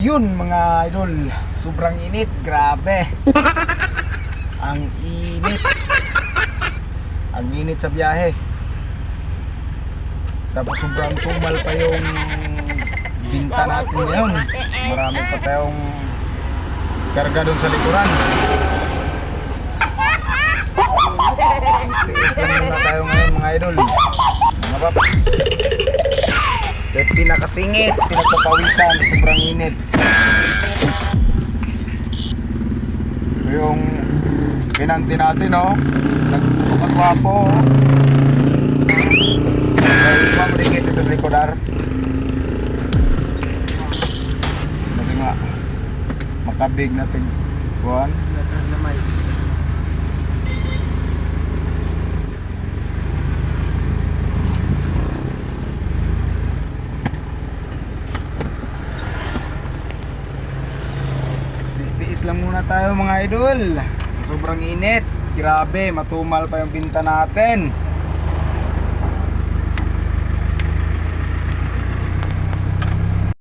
Yun mga idol, sobrang init, grabe. Ang init. Ang init sa biyahe. Tapos sobrang tumal pa yung binta natin ngayon. Marami pa tayong karga doon sa likuran. Tiis lang muna tayo ngayon mga idol. Mga paps. Kahit pinakasingit, pinagpapawisan, sobrang init. Yung pinanti natin, oh, nagpapagwapo, oh. Kaya mamrikit ito sa likodar. Kasi nga makabig natin buwan. Tiis lang muna tayo mga idol. Sa sobrang init, grabe, matumal pa yung binta natin.